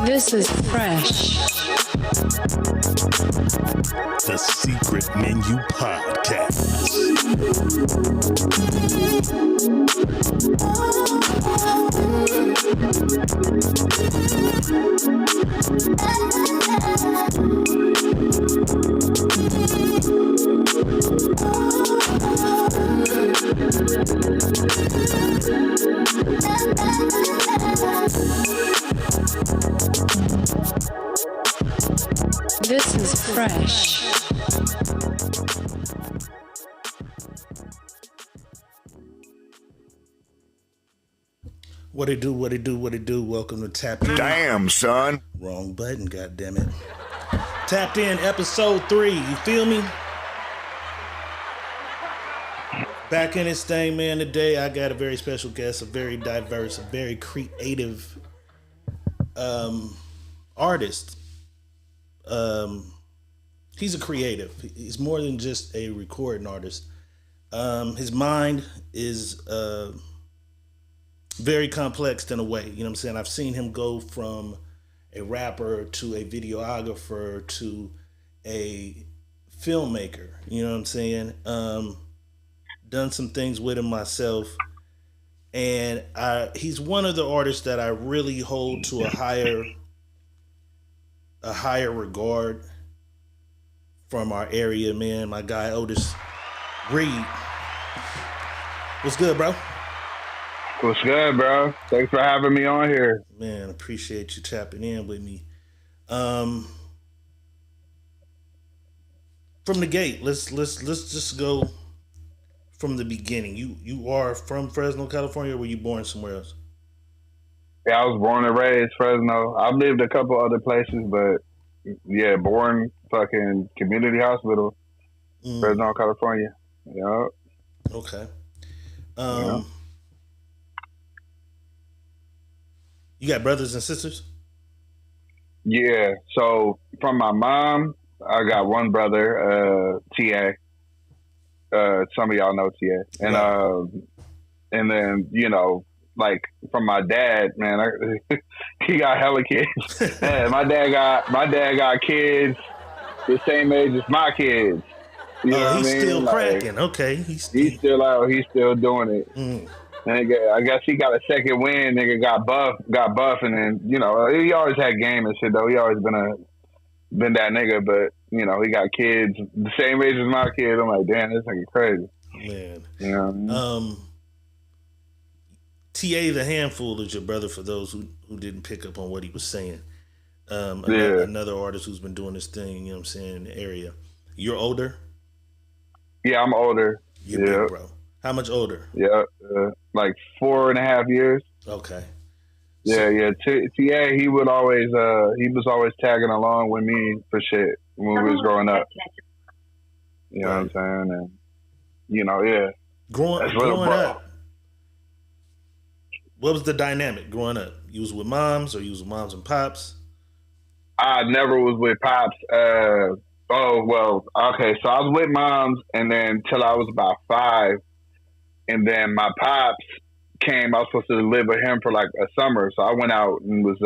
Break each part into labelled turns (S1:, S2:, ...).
S1: This is fresh.
S2: The Secret Menu Podcast.
S1: This is fresh.
S2: What it do, what it do, what it do. Welcome to TappedN.
S3: Damn, son.
S2: Wrong button, goddammit. TappedN, episode 3. You feel me? Back in this thing, man. Today I got a very special guest, a very diverse, a very creative artist. He's a creative. He's more than just a recording artist. His mind is very complex in a way. You know what I'm saying? I've seen him go from a rapper to a videographer to a filmmaker. You know what I'm saying? Done some things with him myself. And he's one of the artists that I really hold to a higher regard from our area, man. My guy Otis Reed. What's good, bro?
S4: What's good, bro? Thanks for having me on here.
S2: Man, appreciate you tapping in with me. From the gate, let's just go from the beginning. You are from Fresno, California, or were you born somewhere else?
S4: Yeah, I was born and raised Fresno. I've lived a couple other places, but yeah, born fucking community hospital, Fresno, California. Yeah.
S2: Okay.
S4: Yeah.
S2: You got brothers and sisters?
S4: Yeah. So from my mom, I got one brother, TA. Some of y'all know TA, and then like from my dad, man, he got hella kids. Man, my dad got kids the same age as my kids. You know what
S2: he's
S4: I mean?
S2: still
S4: like,
S2: cracking. Okay, he's
S4: still out. He's still doing it. Nigga, I guess he got a second win. Nigga got buff, and then he always had game and shit though. He always been that nigga, but he got kids the same age as my kids. I'm like, damn, this nigga crazy,
S2: man.
S4: You know what I mean?
S2: TA the Handful is your brother, for those who didn't pick up on what he was saying. Another artist who's been doing this thing, you know what I'm saying, in the area. You're older?
S4: Yeah, I'm older.
S2: You're big, bro. How much older?
S4: Yeah, like 4.5 years.
S2: Okay.
S4: Yeah. TA, he was always tagging along with me for shit when we was growing up. You know what I'm saying? And yeah.
S2: Growing up, what was the dynamic growing up? You was with moms, or you was with moms and pops?
S4: I never was with pops. Okay. So I was with moms, and then till I was about 5, and then my pops came. I was supposed to live with him for like a summer, so I went out and was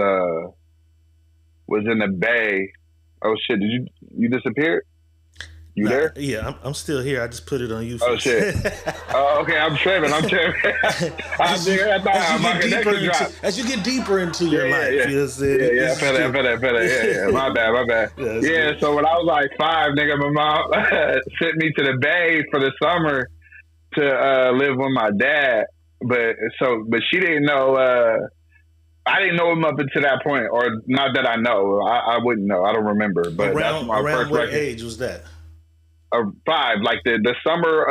S4: in the Bay. Oh shit! Did you disappear? You there?
S2: Yeah, I'm still here. I just put it on you.
S4: Oh shit! Oh, okay. I'm tripping. As
S2: you get deeper into your life, you know what I'm saying?
S4: Yeah. Yeah. My bad. Yeah. So when I was like 5, nigga, my mom sent me to the Bay for the summer to live with my dad. But she didn't know. I didn't know him up until that point, or not that I know. I wouldn't know. I don't remember. But
S2: around
S4: that's my first
S2: what
S4: record.
S2: age was that?
S4: 5, like the summer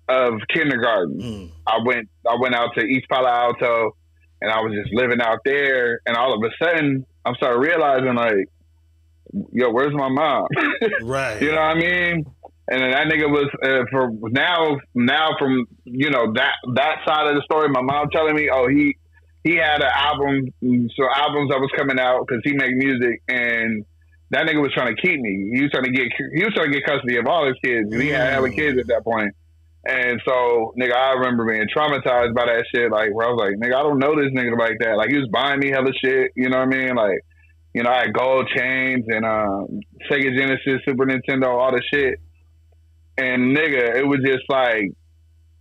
S4: of kindergarten. I went out to East Palo Alto, and I was just living out there. And all of a sudden, I'm started realizing, like, yo, where's my mom?
S2: Right.
S4: You know what I mean? And then that nigga was for now from that side of the story. My mom telling me, oh, he had an album, so albums that was coming out because he make music, and that nigga was trying to keep me. He was trying to get custody of all his kids. He had hella kids at that point. And so, nigga, I remember being traumatized by that shit. Like, where I was like, nigga, I don't know this nigga like that. Like, he was buying me hella shit. You know what I mean? Like, you know, I had gold chains and Sega Genesis, Super Nintendo, all the shit. And nigga, it was just like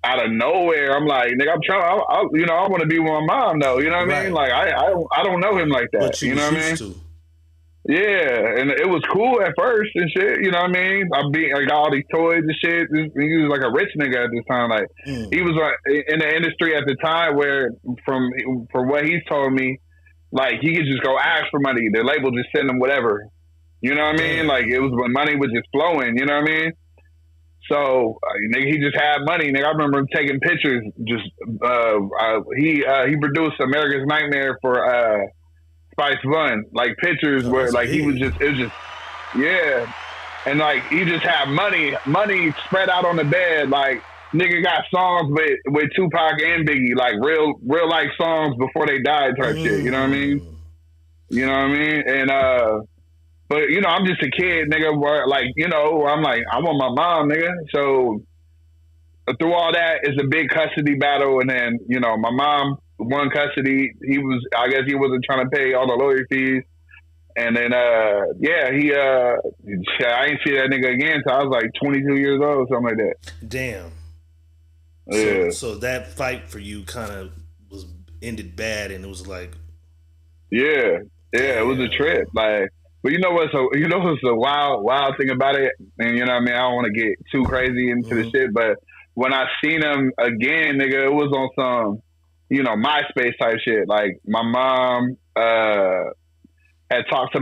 S4: out of nowhere. I'm like, nigga, I'm trying. You know, I want to be with my mom though. You know what I mean? Like, I don't know him like that.
S2: What
S4: you know what I mean?
S2: To.
S4: Yeah, and it was cool at first and shit. You know what I mean? I got all these toys and shit. He was like a rich nigga at this time. Like he was like in the industry at the time where, from what he's told me, like he could just go ask for money. The label just send him whatever. You know what I mean? Like it was when money was just flowing. You know what I mean? So nigga, he just had money. Nigga, I remember him taking pictures. Just he produced America's Nightmare for Spice One, like pictures where like he was just, it was just, yeah, and like he just had money spread out on the bed. Like nigga got songs with Tupac and Biggie, like real life songs before they died type shit. You know what I mean? You know what I mean? And but you know, I'm just a kid, nigga. Where, like, you know, I'm like, I want my mom, nigga. So through all that, it's a big custody battle, and then you know, my mom won custody. I guess he wasn't trying to pay all the lawyer fees. And then, I ain't see that nigga again until I was like 22 years old, something like that.
S2: Damn.
S4: Yeah.
S2: So that fight for you kind of ended bad, and it was like,
S4: yeah, it was a trip. Like, but you know what's a wild thing about it? And you know what I mean? I don't want to get too crazy into the shit, but when I seen him again, nigga, it was on some, you know, MySpace type shit. Like my mom had talked to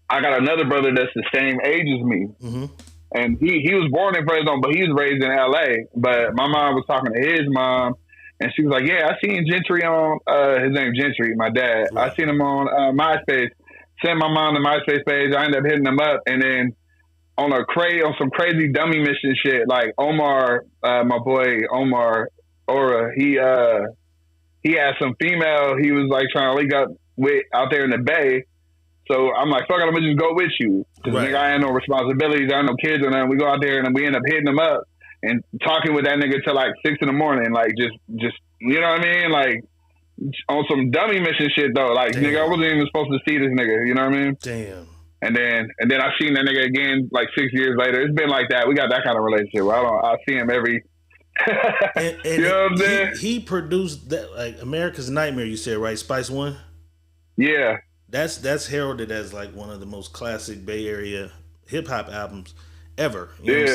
S4: I got another brother that's the same age as me.
S2: Mm-hmm.
S4: And he was born in Fresno, but he was raised in LA. But my mom was talking to his mom, and she was like, yeah, I seen Gentry on, his name's Gentry, my dad. Right. I seen him on MySpace. Sent my mom to MySpace page. I ended up hitting him up. And then on some crazy dummy mission shit, like Omar, my boy Omar Ora, he had some female he was like trying to link up with out there in the Bay. So I'm like, fuck it, I'm gonna just go with you. Cause nigga, I ain't no responsibilities, I ain't no kids or nothing. We go out there and we end up hitting him up and talking with that nigga till like 6 in the morning. Like just, you know what I mean? Like on some dummy mission shit though. Like nigga, I wasn't even supposed to see this nigga, you know what I mean?
S2: Damn.
S4: And then I seen that nigga again like 6 years later. It's been like that. We got that kind of relationship where I see him every
S2: and
S4: you know what I'm saying?
S2: He produced that, like America's Nightmare, you said, right? Spice One?
S4: Yeah.
S2: That's heralded as like one of the most classic Bay Area hip hop albums ever. You know what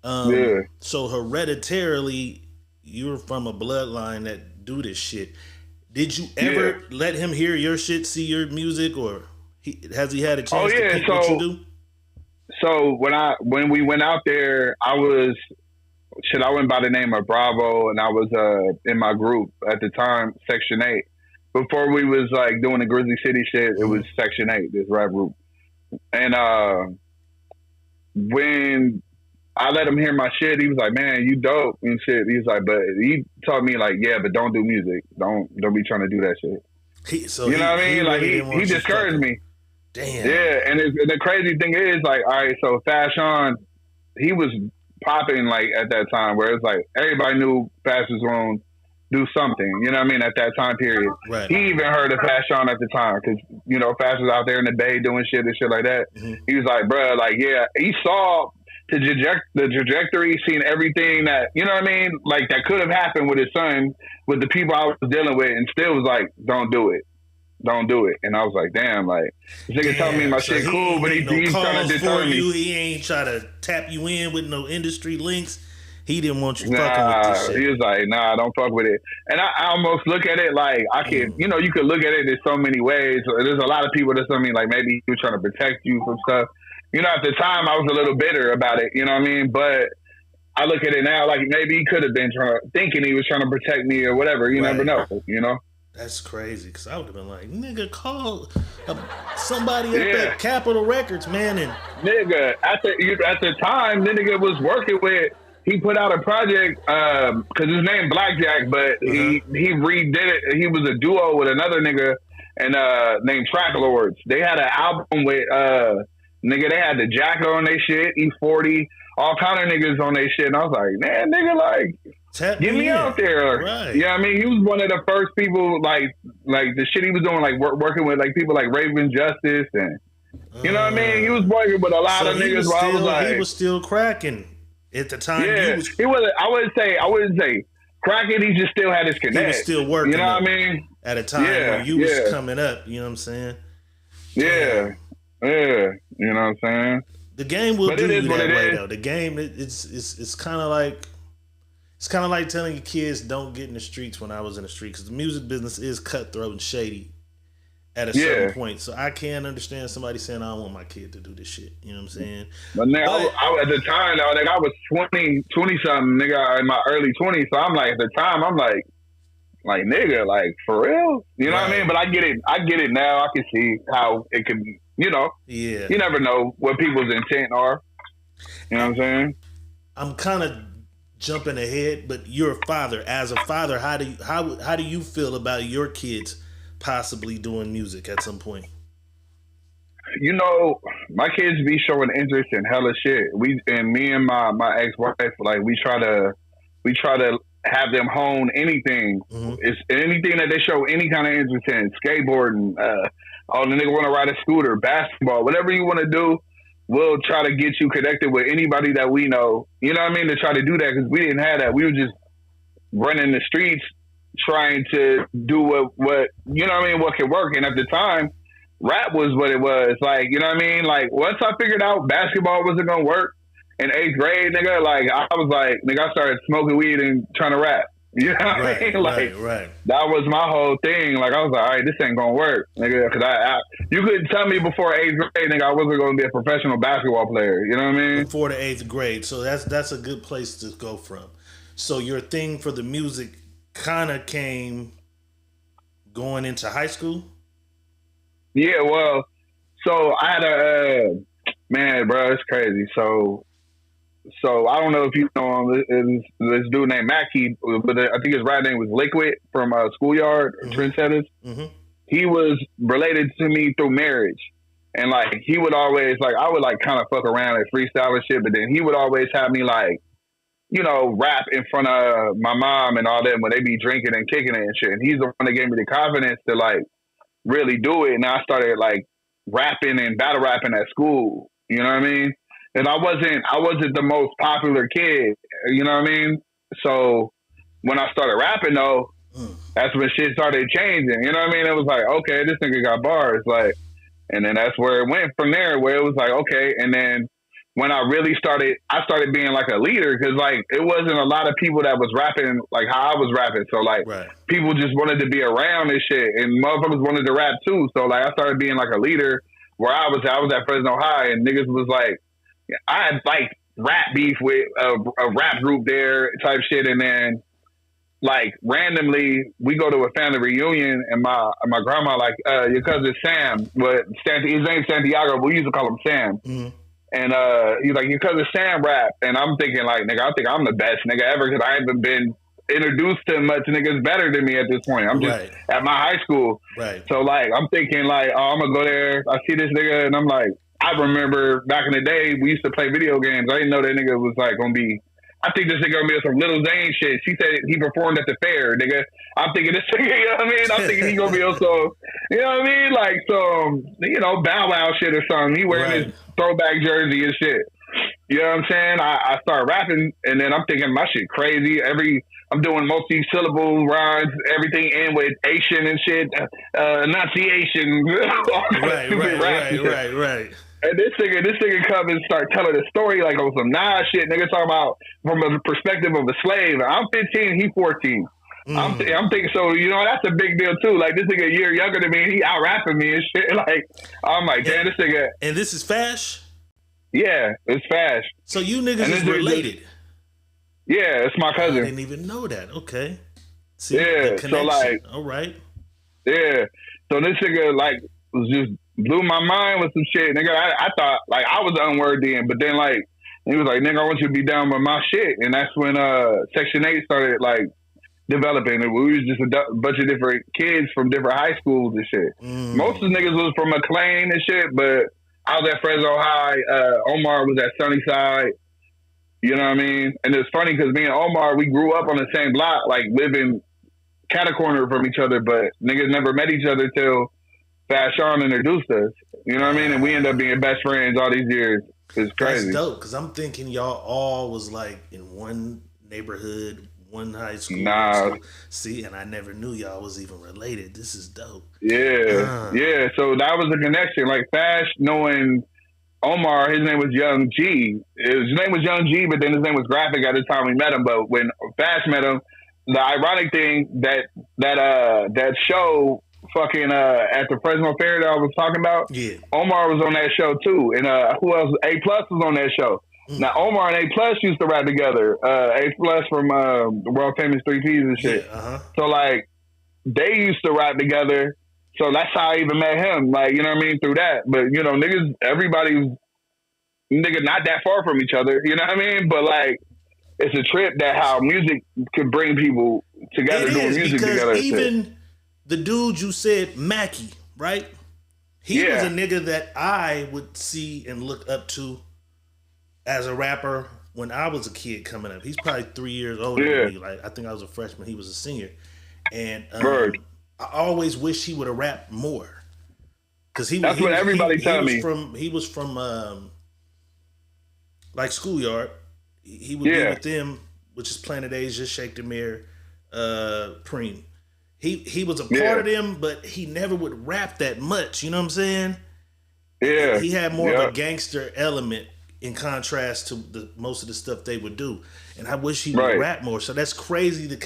S2: I'm saying? So hereditarily, you're from a bloodline that do this shit. Did you ever let him hear your shit, see your music, or has he had a chance to pick what you do?
S4: So when we went out there, I went by the name of Bravo, and I was in my group at the time, Section 8. Before we was like doing the Grizzly City shit, it was Section 8, this rap group. And when I let him hear my shit, he was like, man, you dope and shit. He was like, but he told me like, yeah, but don't do music. Don't be trying to do that shit. You know what I mean? Like he discouraged me.
S2: Damn.
S4: Yeah, and the crazy thing is like, all right, so Fashion, he was popping like at that time where it's like everybody knew Fast was going to do something, you know what I mean, at that time period.
S2: Right.
S4: He even heard of Fashion at the time because, you know, Fast was out there in the Bay doing shit and shit like that. Mm-hmm. He was like, bruh, like, yeah, he saw the trajectory, seen everything that, you know what I mean, like that could have happened with his son, with the people I was dealing with, and still was like, don't do it. Don't do it. And I was like, damn, like, this nigga telling me my shit cool, but he's trying to deter me.
S2: He ain't trying to tap you in with no industry links. He didn't want you fucking with this shit.
S4: He was like, nah, don't fuck with it. And I almost look at it like, I can, you know, you could look at it in so many ways. There's a lot of people that tell me, like, maybe he was trying to protect you from stuff. You know, at the time, I was a little bitter about it, you know what I mean? But I look at it now, like, maybe he could have been thinking he was trying to protect me or whatever. You never know, you know?
S2: That's crazy, because I would have been like, nigga, call somebody up at Capitol Records, man. And
S4: nigga, at the time, the nigga was working with, he put out a project, because his name Blackjack, but he redid it. He was a duo with another nigga and named Track Lords. They had an album with Nigga, they had the Jack on their shit, E40, all kind of niggas on their shit. And I was like, man, nigga, like, get me out there.
S2: Right.
S4: Yeah, I mean, he was one of the first people, like the shit he was doing, like working with like people like Raven Justice, and you know what I mean. He was working with a lot of niggas. Where I was like,
S2: he was still cracking at the time.
S4: Yeah, he was. I wouldn't say cracking. He just still had his connect.
S2: He was still working.
S4: You know what I mean?
S2: At a time when you was coming up. You know what I'm saying?
S4: Yeah. Yeah. You know what I'm saying?
S2: The game will do you that way though. The game, it's kind of like. It's kind of like telling your kids don't get in the streets when I was in the street, because the music business is cutthroat and shady at a certain point. So I can't understand somebody saying, I don't want my kid to do this shit. You know what I'm saying?
S4: But now, at the time, though, like, I was 20 something, nigga, in my early 20s. So I'm like, at the time, I'm like, nigga, like, for real? You know what I mean? But I get it now. I can see how it can, you know.
S2: Yeah.
S4: You never know what people's intent are. You know what I'm saying?
S2: I'm kind of jumping ahead, but you're a father. As a father, how do you feel about your kids possibly doing music at some point?
S4: You know, my kids be showing interest in hella shit. Me and my ex-wife, like, we try to have them hone anything. Mm-hmm. It's anything that they show any kind of interest in. Skateboarding, the nigga want to ride a scooter, basketball, whatever you want to do. We'll try to get you connected with anybody that we know. You know what I mean? To try to do that, because we didn't have that. We were just running the streets trying to do what you know what I mean, what could work. And at the time, rap was what it was. Like, you know what I mean? Like, once I figured out basketball wasn't going to work in 8th grade, nigga, like, I was like, nigga, I started smoking weed and trying to rap. You know what I mean? Like, that was my whole thing. Like, I was like, all right, this ain't gonna work, nigga. Because you couldn't tell me before 8th grade, nigga, I wasn't gonna be a professional basketball player. You know what I mean?
S2: Before the 8th grade, so that's a good place to go from. So your thing for the music kind of came going into high school.
S4: Yeah, well, so I had man, bro, it's crazy. So I don't know if you know him. This dude named Mackie, but I think his right name was Liquid from Schoolyard, Trendsetters. Mm-hmm. He was related to me through marriage. And, like, he would always, like, I would, like, kind of fuck around and freestyle and shit, but then he would always have me, like, you know, rap in front of my mom and all that when they be drinking and kicking it and shit. And he's the one that gave me the confidence to, like, really do it. And I started, like, rapping and battle rapping at school. You know what I mean? And I wasn't the most popular kid, you know what I mean? So when I started rapping, though, that's when shit started changing. You know what I mean? It was like, okay, this nigga got bars, like, and then that's where it went from there. Where it was like, okay, and then when I really started, I started being like a leader, because, like, it wasn't a lot of people that was rapping like how I was rapping. So, like, people just wanted to be around this shit, and motherfuckers wanted to rap too. So, like, I started being like a leader where I was at Fresno High, and niggas was like, I had, like, rap beef with a rap group there type shit. And then, like, randomly we go to a family reunion, and my grandma, like, your cousin Sam, his name's Santiago, but we used to call him Sam. Mm-hmm. And he's like, your cousin Sam rap. And I'm thinking, like, nigga, I think I'm the best nigga ever, because I haven't been introduced to much niggas better than me at this point. I'm just at my high school. Right. So, like, I'm thinking, like, oh, I'm going to go there. I see this nigga, and I'm like, I remember back in the day, we used to play video games. I didn't know that nigga was, like, going to be, I think this nigga going to be some Little Zane shit. She said he performed at the fair, nigga. I'm thinking this nigga, you know what I mean? I'm thinking he going to be also, you know what I mean? Like, some, you know, Bow Wow shit or something. He wearing his throwback jersey and shit. You know what I'm saying? I start rapping, and then I'm thinking my shit crazy. I'm doing multi-syllable rhymes, everything in with Asian and shit, enunciation. Right. And this nigga come and start telling a story like on some shit. Nigga talking about from a perspective of a slave. I'm 15, he 14. I'm thinking, so, you know, that's a big deal too. Like, this nigga a year younger than me, he out rapping me and shit. Like, I'm like, damn, this nigga.
S2: And this is Fash?
S4: Yeah, it's Fash.
S2: So you niggas is related?
S4: Yeah, it's my cousin.
S2: I didn't even know that. Okay. See,
S4: yeah, so, like,
S2: all right.
S4: Yeah. So this nigga, like, was just blew my mind with some shit. Nigga, I thought, like, I was unworthy, but then, like, he was like, nigga, I want you to be down with my shit. And that's when Section 8 started, like, developing. And we was just a bunch of different kids from different high schools and shit. Most of the niggas was from McLean and shit, but I was at Fresno High. Omar was at Sunnyside. You know what I mean? And it's funny because me and Omar, we grew up on the same block, like living cat a corner from each other, but niggas never met each other till Fast Sean introduced us. You know what I mean? And we end up being best friends all these years. It's crazy.
S2: That's dope, because I'm thinking y'all all was like in one neighborhood, one high school.
S4: Nah.
S2: See, and I never knew y'all was even related. This is dope.
S4: Yeah. Yeah. So that was a connection. Like Fast knowing Omar, his name was Young G. His name was Young G, but then his name was Graphic at the time we met him. But when Fast met him, the ironic thing that show fucking at the Fresno Fair that I was talking about,
S2: yeah,
S4: Omar was on that show too, and who else? A+ was on that show. Now Omar and A+ used to rap together. A+ from the world famous 3 Ps and shit.
S2: Yeah,
S4: So like they used to rap together. So that's how I even met him. Like, you know what I mean? Through that. But you know, niggas, everybody's not that far from each other. You know what I mean? But like, it's a trip that how music could bring people together doing music together.
S2: Even the dude you said, Mackie, right? He was a nigga that I would see and look up to as a rapper when I was a kid coming up. He's probably 3 years older than me. Like, I think I was a freshman. He was a senior. And I always wish he would have rapped more. Because
S4: that's what everybody tell me.
S2: He was from like Schoolyard. He would be with them, which is Planet Asia, Shake the Mirror, Preem. He was a part of them, but he never would rap that much. You know what I'm saying?
S4: Yeah.
S2: He had more of a gangster element in contrast to most of the stuff they would do. And I wish he would rap more. So that's crazy.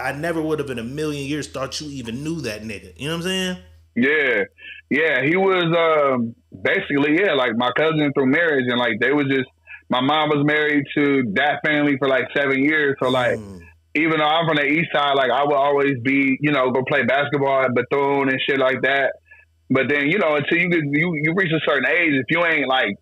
S2: I never would have in a million years thought you even knew that nigga. You know what I'm saying?
S4: Yeah. Yeah. He was basically, like my cousin through marriage. And like they was just, my mom was married to that family for like 7 years. So like, even though I'm from the east side, like I would always be, go play basketball at Bethune and shit like that. But then, until you reach a certain age, if you ain't like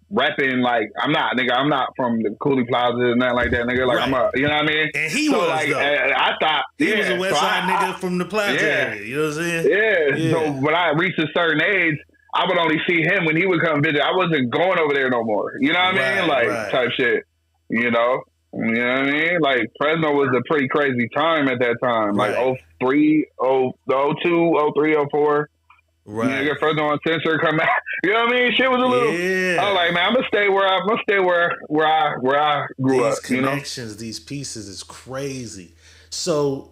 S4: rapping, like I'm not from the Cooley Plaza and nothing like that, nigga. Like I'm you know what I mean?
S2: And he was
S4: like,
S2: though.
S4: I thought
S2: he was a West Side nigga from the Plaza area. You know what I'm saying?
S4: Yeah. So when I reached a certain age, I would only see him when he would come visit. I wasn't going over there no more. You know what I mean? Like type shit. You know what I mean? Like Fresno was a pretty crazy time at that time. Like 03, 02, 03, 04. Right. Nigga, Fresno Uncensored come out. You know what I mean? Shit was a little. I was like, man, I'm gonna stay where I grew up.
S2: These connections, these pieces is crazy. So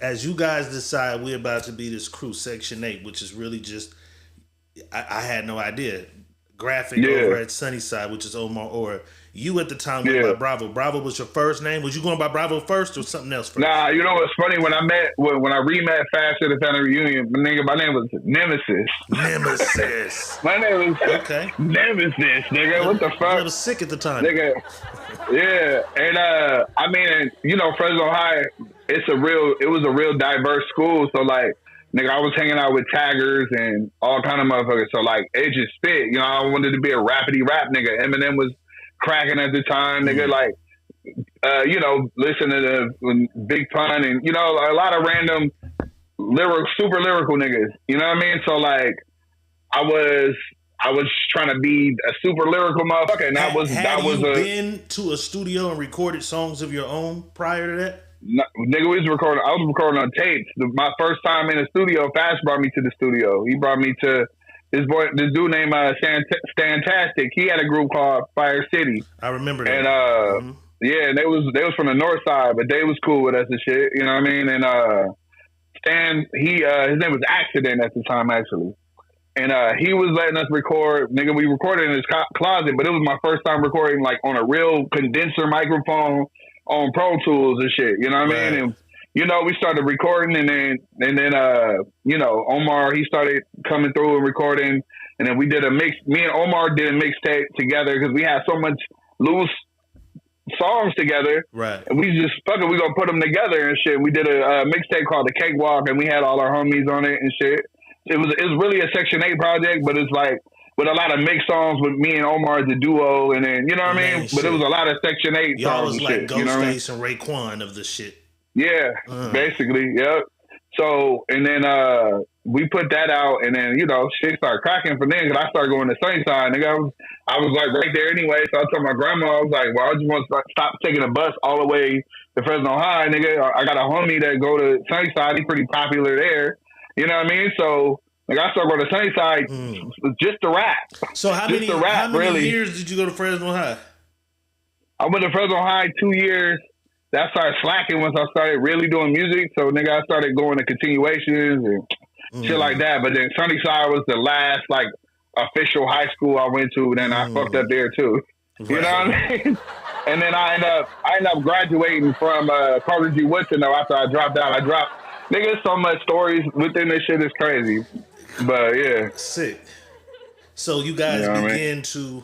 S2: as you guys decide we're about to be this crew, Section 8, which is really just I had no idea. Graphic over at Sunnyside, which is Omar, or you at the time went by Bravo. Bravo was your first name. Was you going by Bravo first or something else first?
S4: Nah, you know what's funny? When I re-met Fast at the family reunion, my name was Nemesis.
S2: Nemesis.
S4: My name was Nemesis, nigga. What the fuck?
S2: I was sick at the time.
S4: Nigga. Yeah. And I mean, Fresno High, it was a real diverse school. So like, nigga, I was hanging out with taggers and all kind of motherfuckers. So like, it just fit. I wanted to be a rapidy rap nigga. Eminem was cracking at the time, nigga. Like, listening to Big Pun and a lot of random super lyrical niggas. You know what I mean? So like, I was trying to be a super lyrical motherfucker, and
S2: Had you been to a studio and recorded songs of your own prior to that?
S4: No, nigga, I was recording on tapes. My first time in the studio, Fast brought me to the studio. He brought me to this dude named Stantastic. He had a group called Fire City.
S2: I remember that.
S4: And and they was from the north side, but they was cool with us and shit. You know what I mean? And Stan, his name was Accident at the time actually. And he was letting us record. Nigga, we recorded in his closet, but it was my first time recording like on a real condenser microphone on Pro Tools and shit. You know what I mean? And we started recording, and then Omar, he started coming through and recording, and then we did a mix. Me and Omar did a mixtape together because we had so much loose songs together.
S2: Right.
S4: And we just we gonna put them together and shit. We did a mixtape called The Cakewalk, and we had all our homies on it and shit. It was really a Section 8 project, but it's like with a lot of mixed songs with me and Omar as a duo, and then you know what I mean. But it was a lot of Section 8
S2: Y'all
S4: songs.
S2: was like
S4: shit,
S2: Ghostface and Raekwon of the shit.
S4: Yeah, basically, yep. So and then we put that out, and then shit started cracking from then. Cause I started going to Sunnyside, nigga. I was like right there anyway. So I told my grandma, I was like, well, I just want to stop taking a bus all the way to Fresno High, nigga. I got a homie that go to Sunnyside. He's pretty popular there. You know what I mean? So like I started going to Sunnyside just to rap.
S2: So how many
S4: really.
S2: years did you go to Fresno High?
S4: I went to Fresno High 2 years. That started slacking once I started really doing music. So nigga, I started going to continuations and shit like that. But then Sunnyside was the last like official high school I went to. Then I fucked up there too. Right. You know what I mean? And then I ended up graduating from Carter G. Woodson though. After I dropped out, nigga, so much stories within this shit is crazy. But yeah,
S2: sick. So you guys began to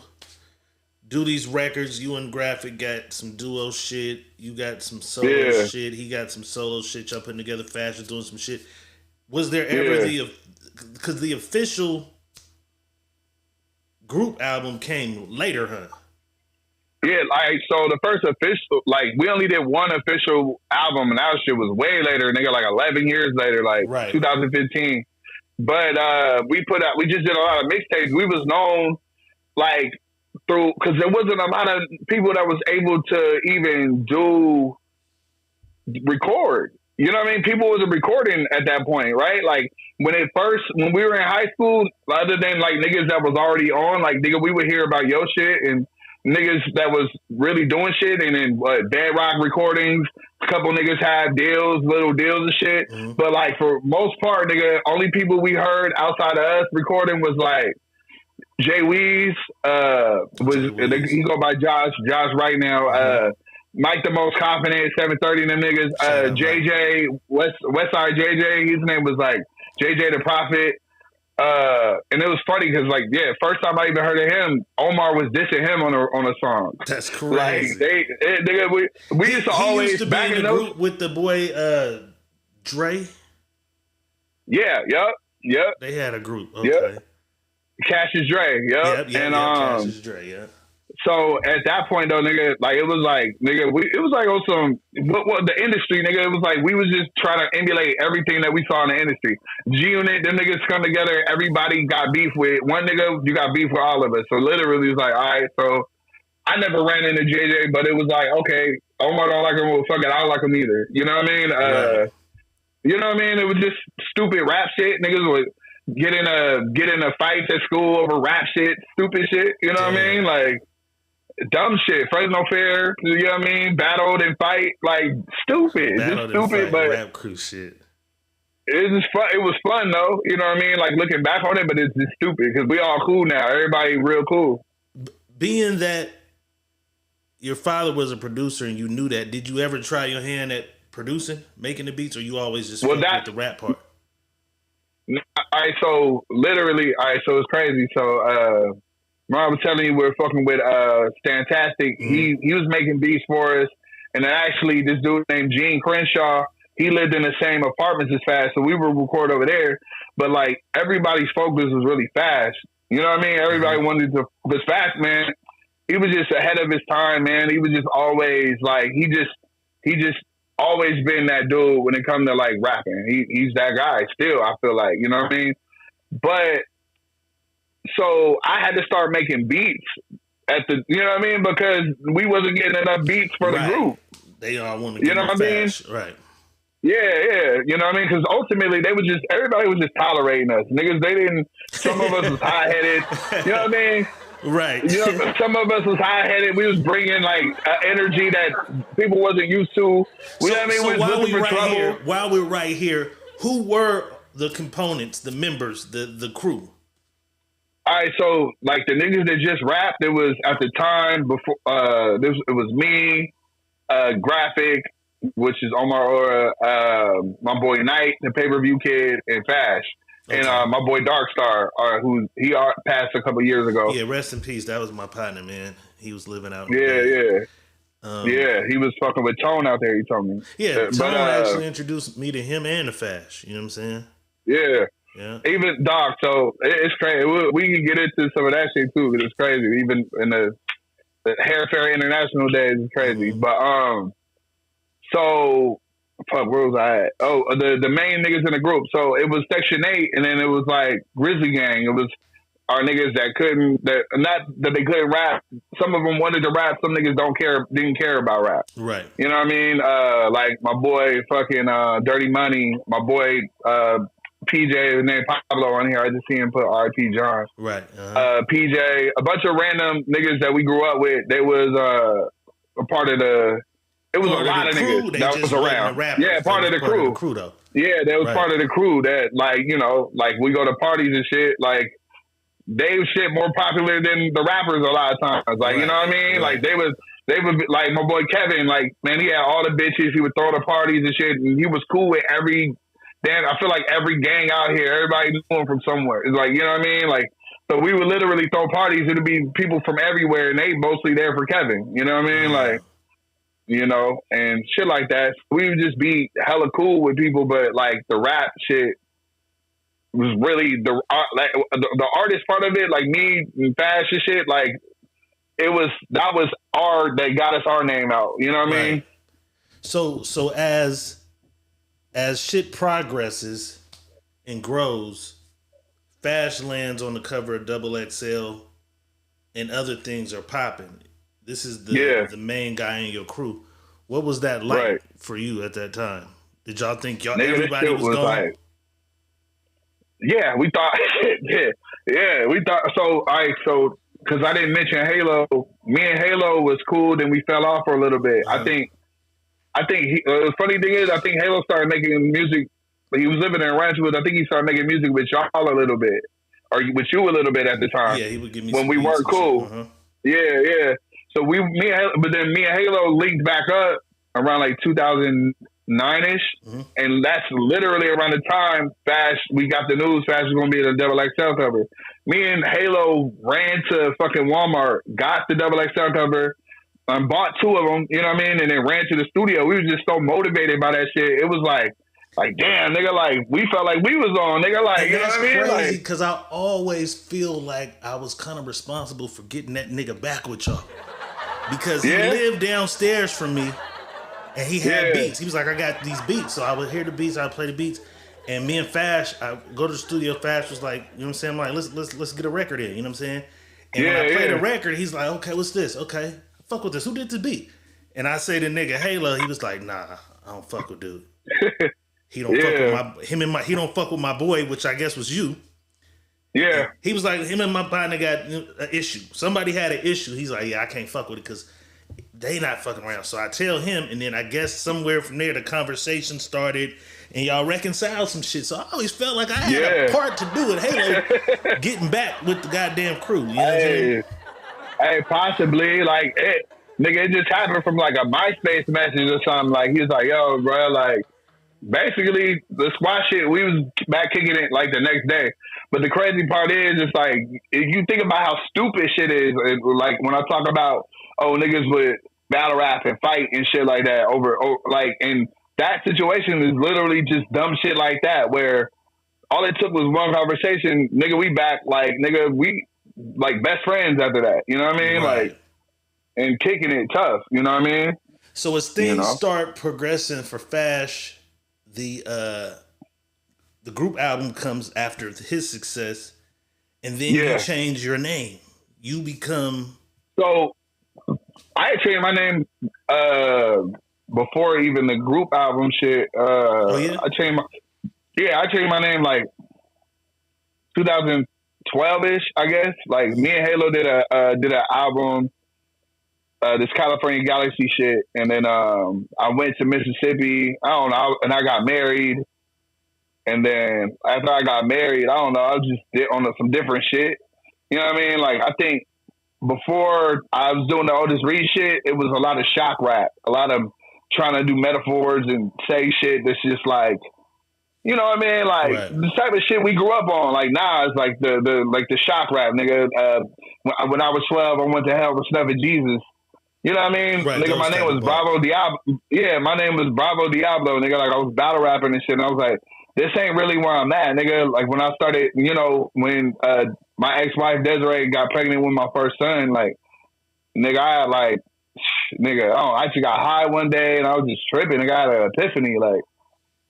S2: do these records. You and Graphic got some duo shit. You got some solo shit. He got some solo shit. Y'all putting together Fashion, doing some shit. Was there ever because the official group album came later, huh?
S4: Yeah, like, so the first official, like, we only did one official album, and that shit was way later, nigga, like 11 years later, like 2015. But we just did a lot of mixtapes. We was known, like, because there wasn't a lot of people that was able to even record. You know what I mean? People wasn't recording at that point, right? Like, when we were in high school, other than, like, niggas that was already on, like, nigga, we would hear about your shit, and niggas that was really doing shit, and then Bedrock Recordings, a couple niggas had little deals and shit. Mm-hmm. But like for most part, nigga, only people we heard outside of us recording was like Jay Weez, he go by Josh right now. Mm-hmm. Mike the Most Confident, 730 them niggas. JJ, Westside JJ, his name was like JJ the Prophet. And it was funny because, like, first time I even heard of him, Omar was dissing him on a song.
S2: That's crazy.
S4: Like, we used to always
S2: used to be in the group with the boy Dre.
S4: Yeah, yep.
S2: They had a group. Okay.
S4: Yep. Cassius Dre, yep.
S2: Cassius Dre, yeah.
S4: So at that point though, nigga, like it was like, nigga, it was like on some what the industry, nigga. It was like we was just trying to emulate everything that we saw in the industry. G Unit, them niggas come together. Everybody got beef with one nigga. You got beef with all of us. So literally, it was like, all right. So I never ran into JJ, but it was like, okay, Omar don't like him. Well, fuck it, I don't like him either. You know what I mean? You know what I mean? It was just stupid rap shit. Niggas would get in a fights at school over rap shit, stupid shit. You know what I mean? Like. Dumb shit, Fresno Fair, you know what I mean? Battled and fight, like stupid, just stupid, but
S2: rap crew shit.
S4: It was fun. It was fun though, you know what I mean? Like looking back on it, but it's just stupid because we all cool now. Everybody real cool.
S2: Being that your father was a producer and you knew that, did you ever try your hand at producing, making the beats, or you always just with the rap part?
S4: All right, so it's crazy. So. I was telling you, we were fucking with Stantastic. Mm-hmm. He was making beats for us, and then actually this dude named Gene Crenshaw, he lived in the same apartments as Fast, so we would record over there. But like everybody's focus was really Fast. You know what I mean? Everybody wanted to, because Fast, man, he was just ahead of his time, man. He was just always like he just always been that dude when it comes to like rapping. He's that guy still. I feel like, you know what I mean? But. So I had to start making beats you know what I mean? Because we wasn't getting enough beats for the group.
S2: They all want to,
S4: you know what I mean?
S2: Right.
S4: Yeah. You know what I mean? Because ultimately everybody was just tolerating us. Niggas, some of us was high-headed. You know what I mean?
S2: Right.
S4: You know, some of us was high-headed. We was bringing like energy that people wasn't used to. You know what I mean?
S2: So
S4: we was looking for trouble.
S2: While we're right here, who were the components, the members, the crew?
S4: All right, so like the niggas that just rapped, it was at the time before it was me, Graphic, which is Omar Ora, my boy Knight, the pay-per-view kid, and Fash. Okay. And my boy Darkstar, he passed a couple years ago.
S2: Yeah, rest in peace. That was my partner, man. He was living out.
S4: Yeah. He was fucking with Tone out there. He told me.
S2: Yeah, Tone actually introduced me to him and the Fash. You know what I'm saying?
S4: Yeah.
S2: Yeah.
S4: Even Doc, so it's crazy. We can get into some of that shit too, because it's crazy. Even in the Hair Fair International days, it's crazy. Mm-hmm. But so fuck, where was I at? Oh, the main niggas in the group. So it was Section 8, and then it was like Grizzly Gang. It was our niggas that couldn't, that not that they couldn't rap. Some of them wanted to rap. Some niggas didn't care about rap.
S2: Right.
S4: You know what I mean? Like my boy fucking Dirty Money, my boy PJ, his name Pablo on here. I just see him put RT John.
S2: Right.
S4: PJ, a bunch of random niggas that we grew up with. They was a part of the. It was a lot of niggas that was around. Yeah, part of the crew.
S2: Though.
S4: Yeah, that was part of the crew. That like like we go to parties and shit. Like they shit more popular than the rappers a lot of times. Like you know what I mean? Like they would like my boy Kevin. Like man, he had all the bitches. He would throw the parties and shit. And he was cool with every. Damn, I feel like every gang out here, everybody knew him from somewhere. It's like you know what I mean? Like so we would literally throw parties. It'd be people from everywhere, and they mostly there for Kevin. You know what I mean? Like. And shit like that. We would just be hella cool with people, but like the rap shit was really the artist part of it, like me and fashion shit, like that was got us our name out. You know what I mean?
S2: So as shit progresses and grows, Fash lands on the cover of Double XL and other things are popping. This is the main guy in your crew. What was that like for you at that time? Did y'all think everybody was going? Like,
S4: yeah, we thought. We thought. So, so because I didn't mention Halo, me and Halo was cool. Then we fell off for a little bit. I think. The funny thing is, I think Halo started making music. He was living in Ranchwood. I think he started making music with y'all a little bit, or with you a little bit at the time.
S2: Yeah, he would give me
S4: when we weren't cool. Yeah. So me and Halo linked back up around like 2009-ish. And that's literally around the time we got the news Fash was going to be the Double XL cover. Me and Halo ran to fucking Walmart, got the Double XL cover, bought 2 of them, you know what I mean? And then ran to the studio. We were just so motivated by that shit. It was like damn, nigga, like we felt like we was on, nigga, like, you know what I mean?
S2: Crazy, because I always feel like I was kind of responsible for getting that nigga back with y'all. Because he lived downstairs from me and he had beats. He was like, I got these beats. So I would hear the beats, I would play the beats. And me and Fash, I go to the studio, Fash was like, you know what I'm saying? I'm like, let's get a record in, you know what I'm saying? And when I play the record, he's like, okay, what's this? Okay, fuck with this. Who did the beat? And I say to nigga Halo, he was like, nah, I don't fuck with dude. He don't fuck with he don't fuck with my boy, which I guess was you.
S4: Yeah.
S2: And he was like, him and my partner got an issue. Somebody had an issue. He's like, yeah, I can't fuck with it because they not fucking around. So I tell him, and then I guess somewhere from there the conversation started, and y'all reconciled some shit. So I always felt like I had a part to do with Halo getting back with the goddamn crew. You know what I'm saying?
S4: Hey, possibly. Like, it just happened from like a MySpace message or something. Like, he was like, yo, bro, like, basically the squad shit, we was back kicking it like the next day. But the crazy part is, it's like, if you think about how stupid shit is, like when I talk about, niggas would battle rap and fight and shit like that and that situation is literally just dumb shit like that, where all it took was one conversation, nigga, we back, like, nigga, we like best friends after that, you know what I mean?
S2: Right.
S4: Like, and kicking it tough, you know what I mean?
S2: So as things start progressing for Fash, the group album comes after his success, and then you change your name. You become... So,
S4: I had changed my name before even the group album shit. I changed my name like 2012-ish, I guess. Like, me and Halo did an album, this California Galaxy shit, and then I went to Mississippi, I don't know, and I got married. And then after I got married, I don't know, I was just on some different shit. You know what I mean? Like, I think before I was doing the Otis Reed shit, it was a lot of shock rap, a lot of trying to do metaphors and say shit that's just like, you know what I mean? Like, the type of shit we grew up on. Like, now it's like the shock rap, nigga. When I was 12, I went to hell with Snuff and Jesus. You know what I mean?
S2: Right,
S4: nigga, my name was Bravo Diablo. Yeah, my name was Bravo Diablo, nigga. Like, I was battle rapping and shit, and I was like, this ain't really where I'm at, nigga. Like, when I started, you know, when my ex-wife Desiree got pregnant with my first son, like, nigga, I had like nigga, I just got high one day and I was just tripping. I got an epiphany, like,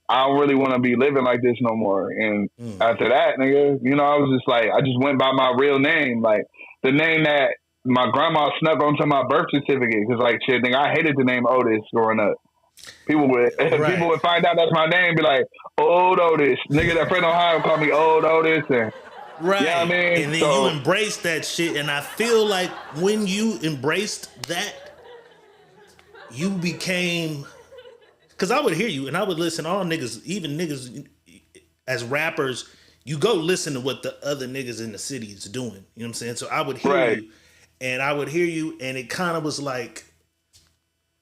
S4: I don't really want to be living like this no more. And after that, nigga, you know, I was just like, I just went by my real name, like the name that my grandma snuck onto my birth certificate. Cause like, shit, nigga, I hated the name Otis growing up. People would people would find out that's my name, be like, Old Otis. Nigga, that friend Ohio called me Old Otis. And,
S2: right.
S4: You know what I mean?
S2: And then you embraced that shit. And I feel like when you embraced that, you became... Because I would hear you and I would listen. All niggas, even niggas as rappers, you go listen to what the other niggas in the city is doing. You know what I'm saying? So I would hear you and I would hear you and it kind of was like,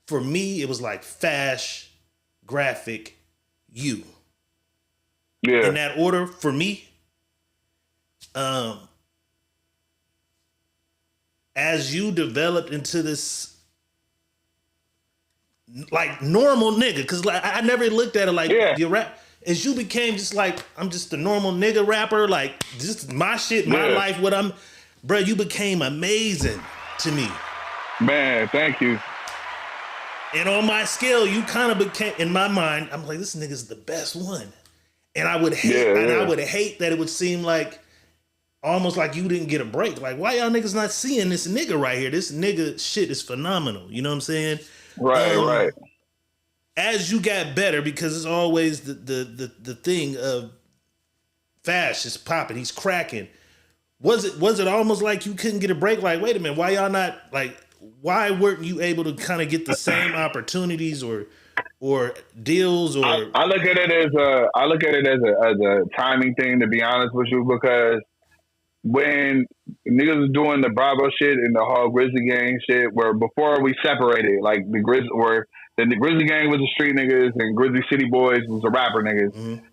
S2: for me, it was like Fash, Graphic, you.
S4: Yeah.
S2: In that order, for me, as you developed into this like normal nigga, because like I never looked at it like your rap. As you became just like, I'm just a normal nigga rapper, like just my shit, my life, what I'm, bro, you became amazing to me.
S4: Man, thank you.
S2: And on my scale, you kind of became, in my mind, I'm like, this nigga's the best one. And I would hate, I would hate that it would seem like almost like you didn't get a break. Like, why y'all niggas not seeing this nigga right here? This nigga shit is phenomenal. You know what I'm saying?
S4: Right.
S2: As you got better, because it's always the thing of Fash is popping, he's cracking. Was it almost like you couldn't get a break? Like, wait a minute, why y'all not like? Why weren't you able to kind of get the same opportunities or deals? Or
S4: I look at it as a timing thing, to be honest with you, because when niggas was doing the Bravo shit and the whole Grizzly Gang shit, where before we separated, like the Grizzly Gang was the street niggas and Grizzly City Boys was the rapper niggas. Mm-hmm.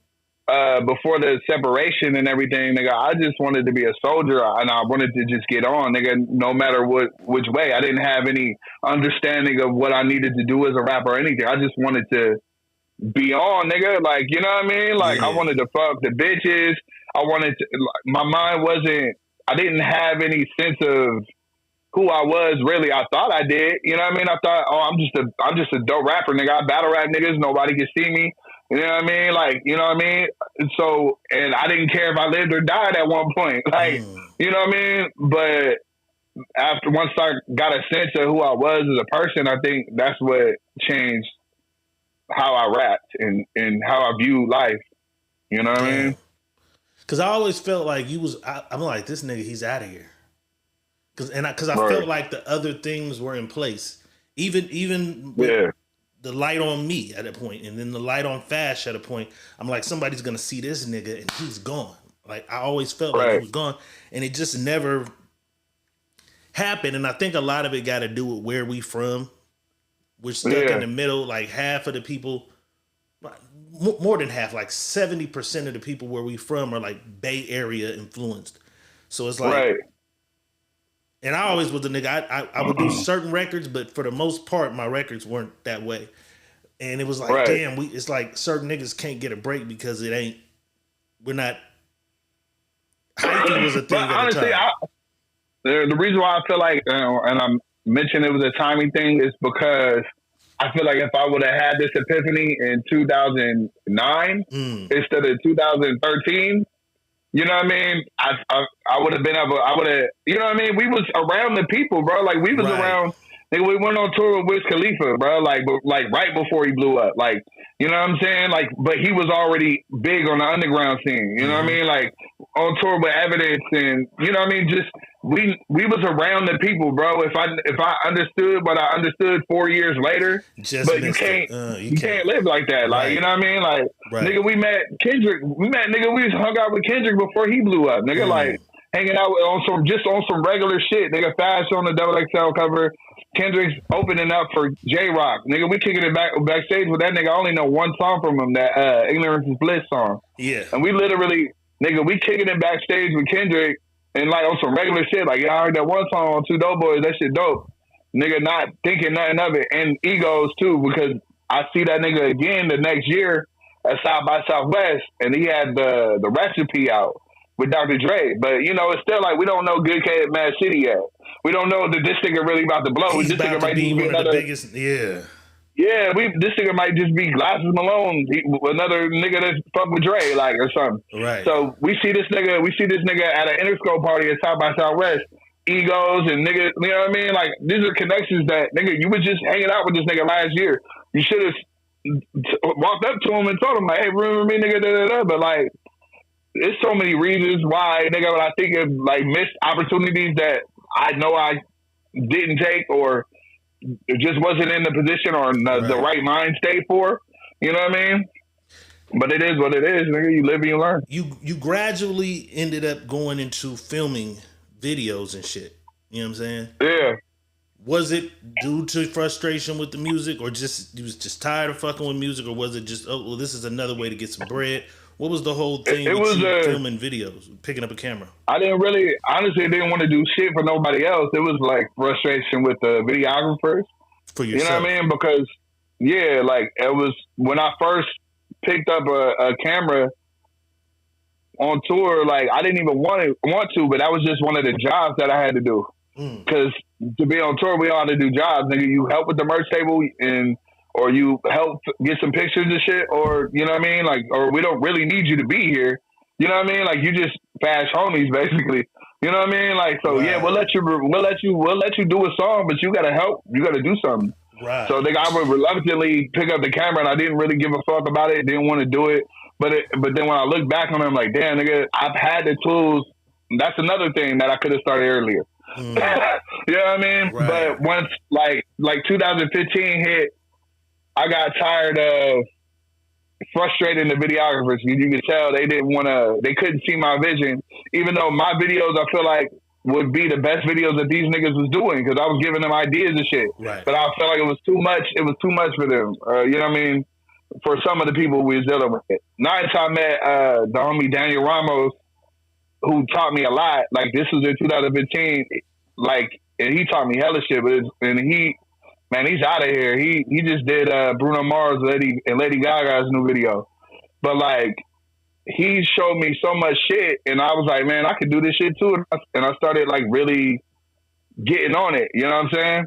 S4: Before the separation and everything, nigga, I just wanted to be a soldier and I wanted to just get on, nigga, no matter which way. I didn't have any understanding of what I needed to do as a rapper or anything. I just wanted to be on, nigga. Like, you know what I mean? Like, I wanted to fuck the bitches. I wanted to, my mind wasn't, I didn't have any sense of who I was really. I thought I did, you know what I mean? I thought, I'm just a dope rapper, nigga. I battle rap niggas, nobody can see me. You know what I mean? Like, you know what I mean? So, and I didn't care if I lived or died at one point. Like, you know what I mean? But once I got a sense of who I was as a person, I think that's what changed how I rapped and how I view life. You know what I mean?
S2: Because I always felt like I'm like, this nigga, he's out of here. Because I felt like the other things were in place. Even with the light on me at a point, and then the light on Fash at a point, I'm like, somebody's going to see this nigga and he's gone. Like, I always felt like he was gone. And it just never happened. And I think a lot of it got to do with where we from. We're stuck in the middle. Like, half of the people... more than half, like 70% of the people where we from are like Bay Area influenced. So it's like, and I always was the nigga, I would do certain records, but for the most part, my records weren't that way. And it was like, damn, it's like certain niggas can't get a break because we're not, hyping was a thing at the time.
S4: The reason why I feel like, and I'm mentioning it was a timing thing, is because I feel like if I would have had this epiphany in 2009 instead of 2013, you know what I mean? I would have been able, you know what I mean? We was around the people, bro. Like, we was around, nigga, we went on tour with Wiz Khalifa, bro. Like right before he blew up. Like, you know what I'm saying? Like, but he was already big on the underground scene. You know what I mean? Like, on tour with Evidence and, you know what I mean? Just, we was around the people, bro. If I understood what I understood 4 years later, but you can't live like that. Like, you know what I mean? Like, nigga, we met Kendrick. We hung out with Kendrick before he blew up. Nigga, like, hanging out on some regular shit. Nigga, Fast on the XXL cover. Kendrick's opening up for J-Rock. Nigga, we kicking it backstage with that nigga. I only know one song from him, that Ignorance is Bliss song. Yeah. And we literally, nigga, we kicking it backstage with Kendrick and like on some regular shit. Like, yeah, I heard that one song on Two Dope Boys. That shit dope. Nigga, not thinking nothing of it. And egos too, because I see that nigga again the next year at South by Southwest, and he had the recipe out. with Dr. Dre. But you know, it's still like we don't know Good Kid, Mad City yet. We don't know that this nigga really about to blow.
S2: He's
S4: This
S2: about
S4: nigga
S2: to
S4: might
S2: be
S4: just be
S2: one of
S4: another.
S2: the biggest. Yeah.
S4: Yeah, this nigga might just be Glasses Malone, another nigga that fuck with Dre, like, or something.
S2: Right.
S4: So we see this nigga at an Interscope party at South by Southwest. Egos and nigga, you know what I mean? Like, these are connections that, nigga, you were just hanging out with this nigga last year. You should have walked up to him and told him, like, hey, remember me, nigga, da-da-da. But, like, there's so many reasons why, nigga, when I think of, like, missed opportunities that I know I didn't take or it just wasn't in the position or the right mind state for. You know what I mean? But it is what it is, nigga. You live and you learn.
S2: You gradually ended up going into filming videos and shit. You know what I'm saying?
S4: Yeah.
S2: Was it due to frustration with the music, or just you was just tired of fucking with music, or was it just, oh, well, this is another way to get some bread? What was the whole thing
S4: It
S2: with
S4: was,
S2: you filming videos, picking up a camera?
S4: I honestly didn't want to do shit for nobody else. It was like frustration with the videographers.
S2: For yourself.
S4: You know what I mean? Because, yeah, like it was when I first picked up a camera on tour, like I didn't even want to, but that was just one of the jobs that I had to do. Because to be on tour, we all had to do jobs. Nigga, you help with the merch table or you help get some pictures and shit, or you know what I mean? Like, or we don't really need you to be here. You know what I mean? Like you just fast homies basically. You know what I mean? Like, so yeah, we'll let you do a song, but you gotta help. You gotta do something.
S2: Right.
S4: So I would reluctantly pick up the camera, and I didn't really give a fuck about it. Didn't want to do it. But then when I look back on it, I'm like, damn, nigga, I've had the tools. That's another thing that I could have started earlier. You know what I mean?
S2: Right.
S4: But once like 2015 hit, I got tired of frustrating the videographers. You could tell they couldn't see my vision, even though my videos, I feel like, would be the best videos that these niggas was doing because I was giving them ideas and shit.
S2: Right.
S4: But I felt like it was too much. It was too much for them. You know what I mean? For some of the people we was dealing with. Now until I met the homie Daniel Ramos, who taught me a lot. Like this was in 2015. Like, and he taught me hella shit. He's out of here. He just did Bruno Mars and Lady Gaga's new video. But like, he showed me so much shit, and I was like, man, I could do this shit too. And I started like really getting on it. You know what I'm saying?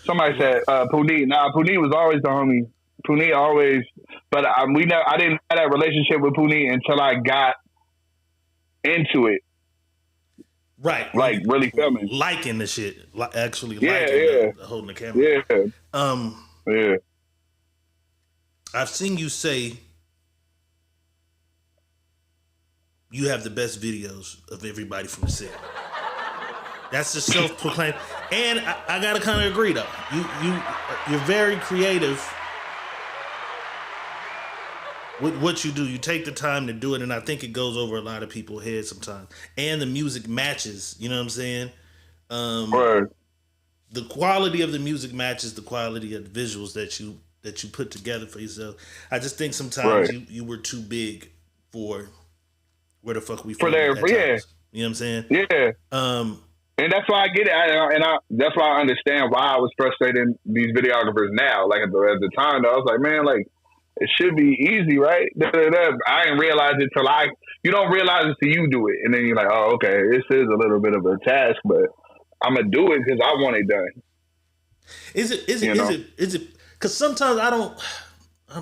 S4: Somebody said Puneet. Nah, Puneet was always the homie. Puneet always, but I didn't have that relationship with Puneet until I got into it.
S2: Right.
S4: Like really filming.
S2: Liking the shit. Actually holding the camera.
S4: Yeah. Yeah.
S2: I've seen you say you have the best videos of everybody from the city. That's the self-proclaimed. And I gotta kind of agree though. You're very creative with what you do. You take the time to do it, and I think it goes over a lot of people's heads sometimes. And the music matches, you know what I'm saying?
S4: Right.
S2: The quality of the music matches the quality of the visuals that you put together for yourself. I just think sometimes you were too big for where the fuck we from.
S4: Yeah.
S2: You know what I'm saying?
S4: Yeah. And that's why I get it. That's why I understand why I was frustrating these videographers now. Like at the time, though, I was like, man, like, it should be easy, right? I didn't realize it till you don't realize it till you do it. And then you're like, oh, okay, this is a little bit of a task, but I'm going to do it because I want it done. Is it,
S2: because sometimes I don't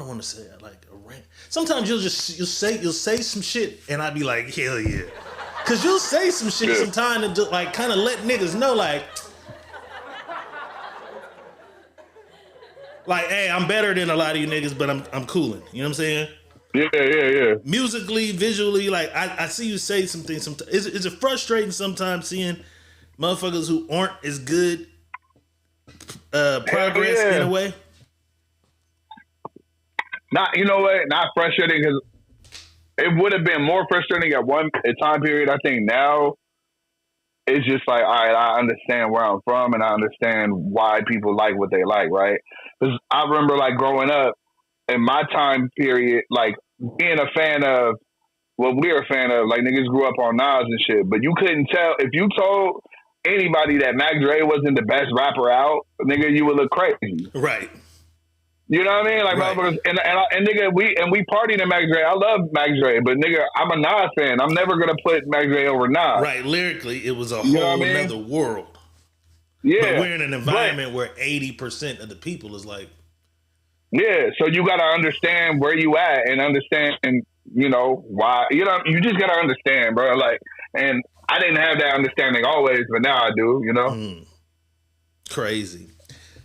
S2: want to say it like a rant. Sometimes you'll say some shit and I'd be like, hell yeah. Because you'll say some shit sometimes and just like kind of let niggas know like, hey, I'm better than a lot of you niggas, but I'm cooling. You know what I'm saying?
S4: Yeah.
S2: Musically, visually, like I see you say some things. Is it frustrating sometimes seeing motherfuckers who aren't as good progress in a way?
S4: You know what? Not frustrating because it would have been more frustrating at one time period. I think now it's just like, all right, I understand where I'm from and I understand why people like what they like, right? Because I remember like growing up in my time period, like being a fan of what we're a fan of, like niggas grew up on Nas and shit, but you couldn't tell if you told anybody that Mac Dre wasn't the best rapper out, nigga, you would look crazy.
S2: Right.
S4: You know what I mean? Like
S2: Right.
S4: motherfuckers, and nigga, we partied in Max Dre. I love Max Dre, but nigga, I'm a Nas fan. I'm never gonna put Max Dre over Nas.
S2: Right. Lyrically, it was a
S4: You know
S2: whole
S4: what I mean?
S2: nother world. But
S4: Yeah,
S2: we're in an
S4: but
S2: environment where 80% of the people is like,
S4: yeah. So you gotta understand where you at and understand, you know why. You know, you just gotta understand, bro. Like, and I didn't have that understanding always, but now I do. You know.
S2: crazy.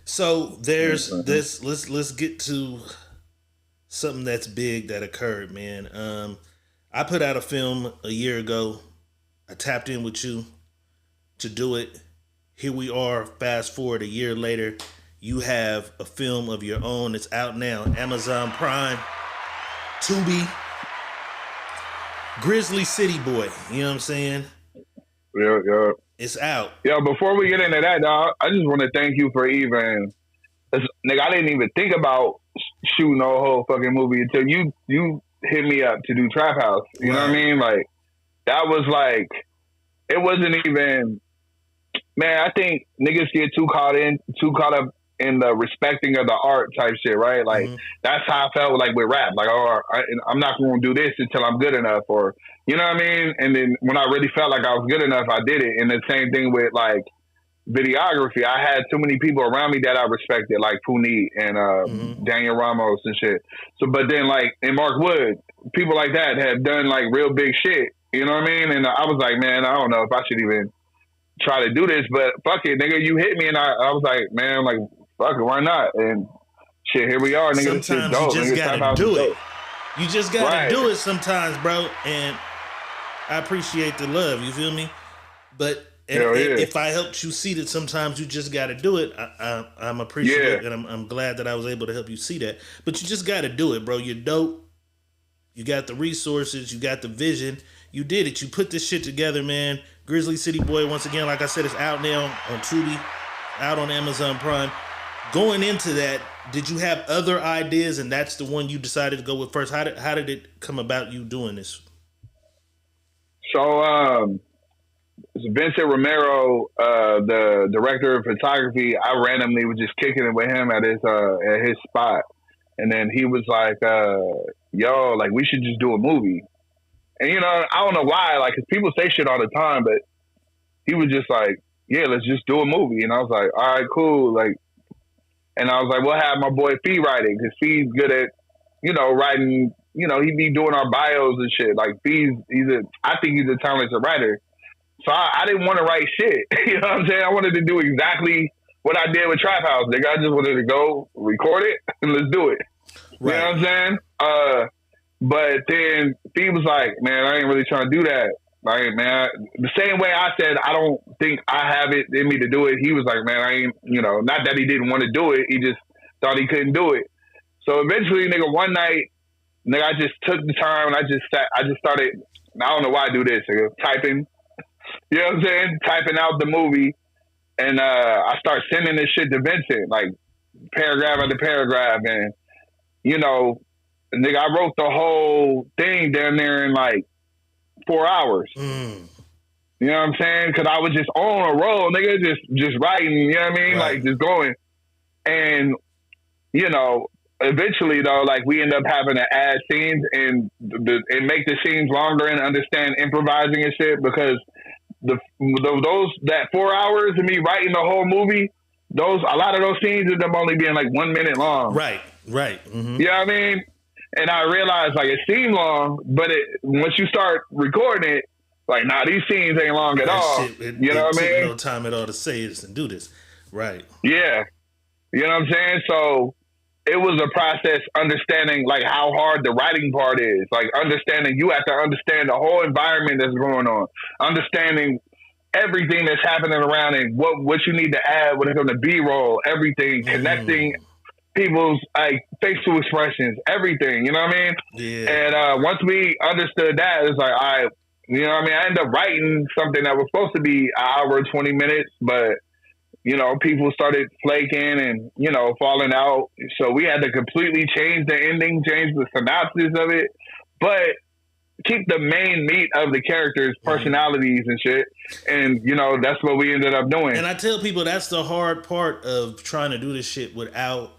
S2: So there's this. Let's get to something that's big that occurred, man. I put out a film a year ago. I tapped in with you to do it. Here we are. Fast forward a year later, you have a film of your own. It's out now. Amazon Prime, Tubi, Grizzly City Boy. You know what I'm saying?
S4: Yeah, yeah.
S2: It's out.
S4: Yo, before we get into that, dog, I just want to thank you for even, nigga. I didn't even think about shooting a whole fucking movie until you hit me up to do Trap House. You know what I mean? Like that was like, it wasn't even. Man, I think niggas get too caught up in the respecting of the art type shit, right? Like that's how I felt like with rap. Like, oh, I'm not going to do this until I'm good enough, or you know what I mean. And then when I really felt like I was good enough, I did it. And the same thing with like videography. I had too many people around me that I respected, like Puneet and Daniel Ramos and shit. So, but then like in Mark Wood, people like that have done like real big shit. You know what I mean? And I was like, man, I don't know if I should even try to do this, but fuck it, nigga, you hit me, and I was like, man, like, fuck it, why not? And shit, here we are, nigga.
S2: Sometimes
S4: this shit dope.
S2: you just
S4: nigga,
S2: gotta do it.
S4: dope.
S2: You just gotta
S4: Right.
S2: do it sometimes, bro. And I appreciate the love. You feel me? But if I helped you see that sometimes you just gotta do it, I'm appreciative, and I'm glad that I was able to help you see that. But you just gotta do it, bro. You're dope. You got the resources. You got the vision. You did it. You put this shit together, man. Grizzly City Boy, once again, like I said, it's out now on Tubi, out on Amazon Prime. Going into that, did you have other ideas, and that's the one you decided to go with first? How did it come about you doing this?
S4: So, Vincent Romero, the director of photography, I randomly was just kicking it with him at his spot, and then he was like, "Yo, like we should just do a movie." And, you know, I don't know why, like, 'cause people say shit all the time, but he was just like, yeah, let's just do a movie. And I was like, all right, cool. Like, and I was like, we'll have my boy Fee write it, because Fee's good at, you know, writing, you know, he be doing our bios and shit. Like, I think he's a talented writer. So I didn't want to write shit. You know what I'm saying? I wanted to do exactly what I did with Trap House. Nigga, I just wanted to go record it and let's do it. Right. You know what I'm saying? But then Fee was like, man, I ain't really trying to do that. Like, man, the same way I said, I don't think I have it in me to do it. He was like, man, I ain't, you know, not that he didn't want to do it. He just thought he couldn't do it. So eventually, nigga, one night, nigga, I just took the time and I just started, I don't know why I do this, nigga, typing, you know what I'm saying? Typing out the movie. And I start sending this shit to Vincent, like paragraph after paragraph. And, you know, nigga, I wrote the whole thing down there in like 4 hours. You know what I'm saying? Because I was just on a roll, nigga, just writing, you know what I mean? Right. Like, just going. And, you know, eventually, though, like, we end up having to add scenes and make the scenes longer and understand improvising and shit, because that 4 hours of me writing the whole movie, a lot of those scenes end up only being like 1 minute long.
S2: Right. Mm-hmm.
S4: You know what I mean? And I realized, like, it seemed long, but once you start recording it, like, nah, these scenes ain't long at all. You know what I mean?
S2: No time at all to say this and do this. Right.
S4: Yeah. You know what I'm saying? So it was a process understanding, like, how hard the writing part is. Like, understanding, you have to understand the whole environment that's going on. Understanding everything that's happening around it, what you need to add when it comes to B-roll, everything, connecting people's like facial expressions, everything, you know what I mean?
S2: Yeah.
S4: And once we understood that, it's like, you know what I mean? I ended up writing something that was supposed to be an hour, 20 minutes, but, you know, people started flaking and, you know, falling out. So we had to completely change the ending, change the synopsis of it, but keep the main meat of the characters' personalities and shit. And, you know, that's what we ended up doing.
S2: And I tell people that's the hard part of trying to do this shit without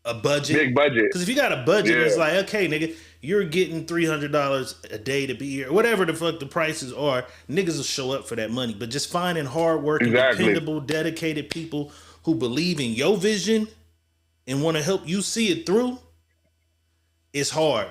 S2: a budget.
S4: Big budget.
S2: Because if you got a budget,
S4: Yeah.
S2: it's like, okay, nigga, you're getting $300 a day to be here. Whatever the fuck the prices are, niggas will show up for that money. But just finding hardworking,
S4: Exactly.
S2: dependable, dedicated people who believe in your vision and want to help you see it through, it's hard.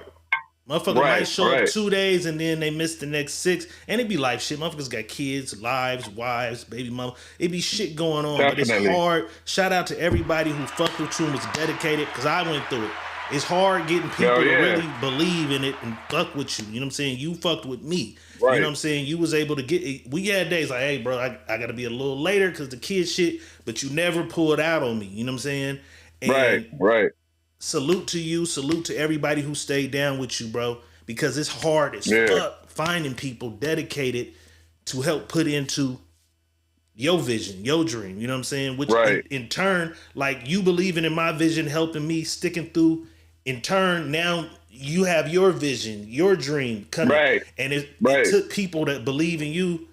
S2: Motherfucker might show up 2 days and then they miss the next 6. And it be life shit. Motherfuckers got kids, lives, wives, baby mama. It be shit going on.
S4: Definitely.
S2: But it's hard. Shout out to everybody who fucked with you and was dedicated, because I went through it. It's hard getting people to really believe in it and fuck with you. You know what I'm saying? You fucked with me.
S4: Right.
S2: You know what I'm saying? You was able to get it. We had days like, hey, bro, I got to be a little later because the kid shit, but you never pulled out on me. You know what I'm saying? And
S4: Right.
S2: salute to you. Salute to everybody who stayed down with you, bro, because it's hard as fuck finding people dedicated to help put into your vision, your dream. You know what I'm saying? Which in turn, like you believing in my vision, helping me, sticking through. In turn, now you have your vision, your dream coming.
S4: Right.
S2: And it took people that believe in you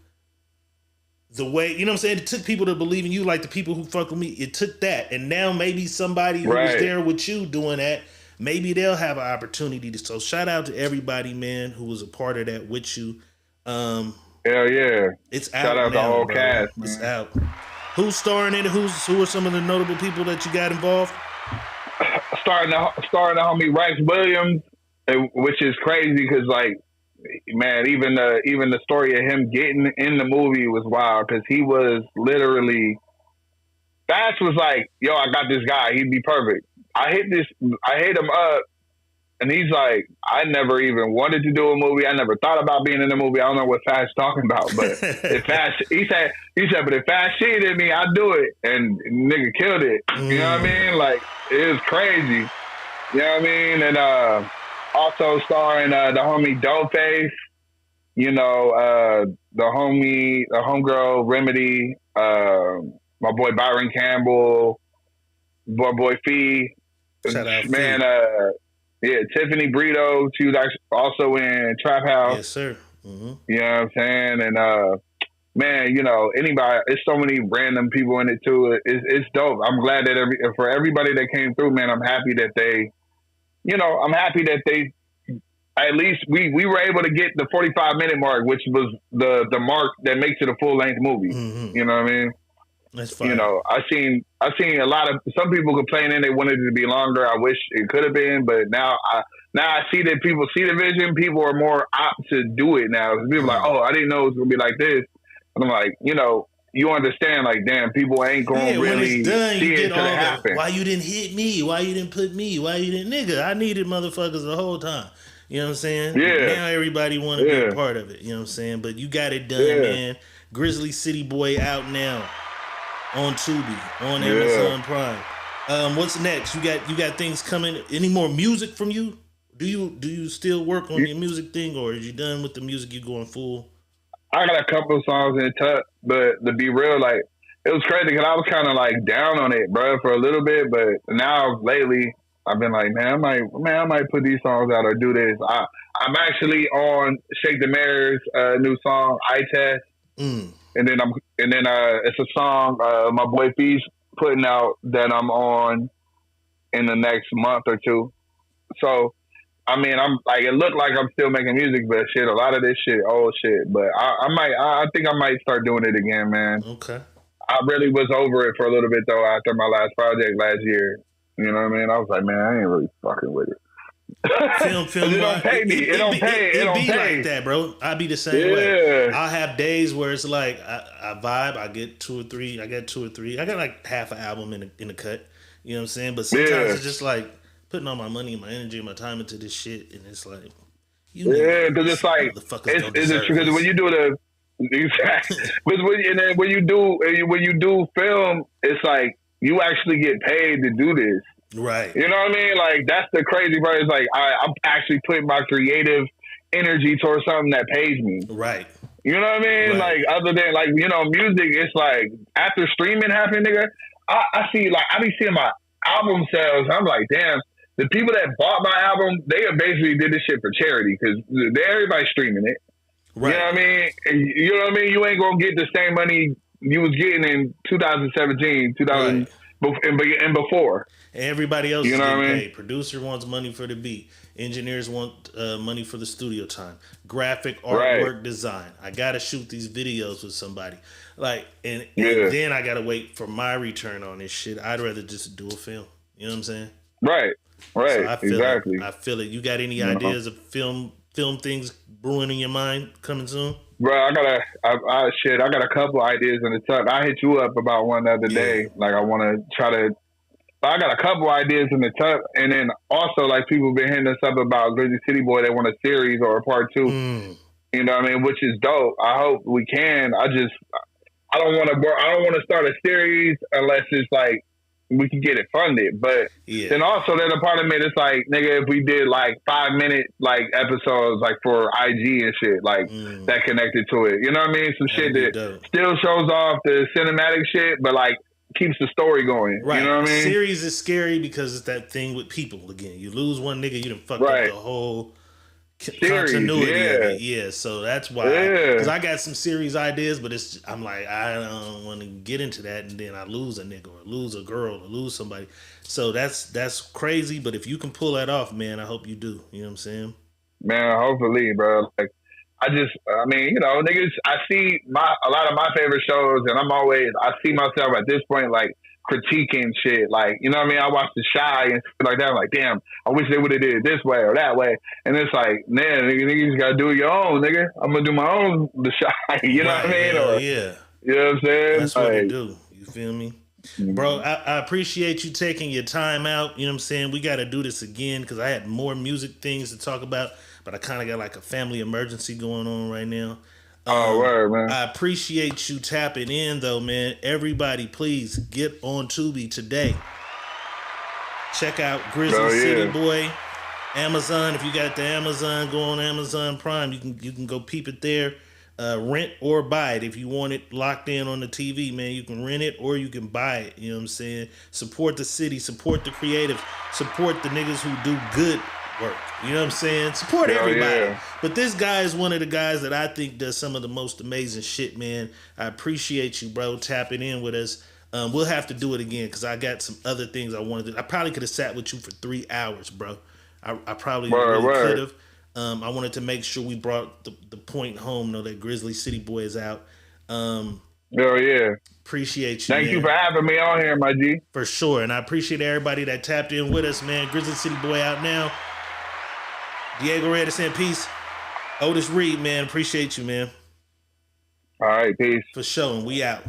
S2: the way, you know what I'm saying? It took people to believe in you, like the people who fuck with me. It took that. And now maybe somebody who was there with you doing that, maybe they'll have an opportunity to. So shout out to everybody, man, who was a part of that with you.
S4: Hell yeah.
S2: It's out.
S4: Shout out
S2: now,
S4: the whole
S2: bro.
S4: cast.
S2: It's out. Who's starring in it? Who are some of the notable people that you got involved?
S4: Starring the homie Rex Williams, which is crazy because, like, man, even the story of him getting in the movie was wild because he was literally. Bash was like, "Yo, I got this guy. He'd be perfect." I hit him up, and he's like, "I never even wanted to do a movie. I never thought about being in a movie. I don't know what Fash talking about, but if Fash," he said, "But if Fash cheated me, I'd do it." And nigga killed it. You know what I mean? Like, it was crazy. You know what I mean? And also starring the homie Dopeface, you know, the homegirl Remedy, my boy Byron Campbell, my boy Fee.
S2: Shout out,
S4: man. Tiffany Brito. She was actually also in Trap House.
S2: Yes, sir. Mm-hmm.
S4: You know what I'm saying? And man, you know, anybody. It's so many random people in it too. It's dope. I'm glad that for everybody that came through, man. I'm happy that they, you know, at least we were able to get the 45-minute mark, which was the mark that makes it a full length movie.
S2: Mm-hmm.
S4: You know what I mean?
S2: That's fine.
S4: You know, I seen a lot of some people complaining they wanted it to be longer. I wish it could have been, but now I see that people see the vision. People are more apt to do it now. People are like, oh, I didn't know it was gonna be like this. And I'm like, you know, you understand, like, damn, people ain't gonna really see it till it happen.
S2: Why you didn't hit me? Why you didn't put me? Why you didn't, nigga? I needed motherfuckers the whole time. You know what I'm saying?
S4: Yeah.
S2: Now everybody want to be a part of it. You know what I'm saying? But you got it done, man. Grizzly City Boy out now on Tubi, on Amazon Prime. What's next? You got things coming. Any more music from you? Do you still work on your music thing, or are you done with the music? You going full?
S4: I got a couple of songs in tuck, but to be real, like, it was crazy because I was kind of like down on it, bro, for a little bit. But now lately, I've been like, man, I might put these songs out or do this. I'm actually on Shake the Mayor's new song, I Test, and then it's a song my boy Fee's putting out that I'm on in the next month or two. So, I mean, I'm like, it looked like I'm still making music, but shit, a lot of this shit, old shit. But I think I might start doing it again, man.
S2: Okay.
S4: I really was over it for a little bit though after my last project last year. You know what I mean? I was like, man, I ain't really fucking with it.
S2: Film.
S4: It don't pay me. It don't pay. It don't
S2: be
S4: pay
S2: like that, bro. I be the same way. I'll have days where it's like I vibe. I get two or three. I got like half an album in the cut. You know what I'm saying? But sometimes it's just like putting all my money and my energy and my time into this shit, and it's like,
S4: because it's like, because when you do the exactly, when you do film, it's like you actually get paid to do this.
S2: Right.
S4: You know what I mean? Like, that's the crazy part. It's like I'm actually putting my creative energy towards something that pays me.
S2: Right.
S4: You know what I mean? Right. Like, other than, like, you know, music, it's like after streaming happened, nigga, I see, like, I be seeing my album sales. I'm like, damn, the people that bought my album, they basically did this shit for charity because everybody's streaming it. Right. You know what I mean? You know what I mean? You ain't gonna get the same money you was getting in 2017, and before.
S2: Everybody else
S4: You
S2: is
S4: know
S2: getting
S4: what I mean?
S2: paid. Producer wants money for the beat. Engineers want money for the studio time. Graphic
S4: Right.
S2: artwork design. I gotta shoot these videos with somebody. Like and
S4: Yeah.
S2: then I gotta wait for my return on this shit. I'd rather just do a film. You know what I'm saying?
S4: Right.
S2: So
S4: Right.
S2: I feel it.
S4: Exactly.
S2: I feel it. You got any
S4: You know?
S2: ideas of film things brewing in your mind coming soon?
S4: Bro, I got a couple ideas in the tuck. I hit you up about one the other day. Like I want to try to. I got a couple ideas in the tuck, and then also like people been hitting us up about Grizzly City Boy. They want a series or a part 2. You know what I mean? Which is dope. I hope we can. I don't want to start a series unless it's like we can get it funded. But then also there's a part of me that's like, nigga, if we did like 5-minute like episodes like for IG and shit, like that connected to it. You know what I mean? Some shit that still shows off the cinematic shit, but like keeps the story going.
S2: Right.
S4: You know what I mean?
S2: Series is scary because it's that thing with people again. You lose one nigga, you done fucked up the whole continuity of it. Yeah, so that's why. Because I got some series ideas, but I'm like, I don't want to get into that, and then I lose a nigga or lose a girl or lose somebody. So that's crazy. But if you can pull that off, man, I hope you do. You know what I'm saying?
S4: Man, hopefully, bro. Like, I mean, you know, niggas. I see a lot of my favorite shows, and I see myself at this point like critiquing shit. Like, you know what I mean? I watch The Shy and stuff like that. I'm like, damn, I wish they would have did it this way or that way. And it's like, man, nigga, you gotta do your own, nigga. I'm gonna do my own The Shy. You know what I mean? Or,
S2: yeah.
S4: You know what I'm saying?
S2: That's what they do. You feel me? Bro, I appreciate you taking your time out. You know what I'm saying? We got to do this again because I had more music things to talk about, but I kind of got like a family emergency going on right now.
S4: Word, man.
S2: I appreciate you tapping in, though, man. Everybody, please get on Tubi today. Check out Grizzly City Boy. Amazon, if you got the Amazon, go on Amazon Prime. You can go peep it there. Rent or buy it. If you want it locked in on the TV, man, you can rent it or you can buy it. You know what I'm saying? Support the city, support the creatives, support the niggas who do good work. You know what I'm saying? Support everybody.
S4: Yeah.
S2: But this guy is one of the guys that I think does some of the most amazing shit, man. I appreciate you, bro, tapping in with us. We'll have to do it again because I got some other things I wanted to. I probably could have sat with you for 3 hours, bro. I probably could have. I wanted to make sure we brought the point home, though, that Grizzly City Boy is out. Appreciate you.
S4: Thank
S2: man.
S4: you for having me on here, my G.
S2: For sure. And I appreciate everybody that tapped in with us, man. Grizzly City Boy out now. Diego Reyes in peace. Otis Reed, man. Appreciate you, man.
S4: All right, peace.
S2: For sure. And we out.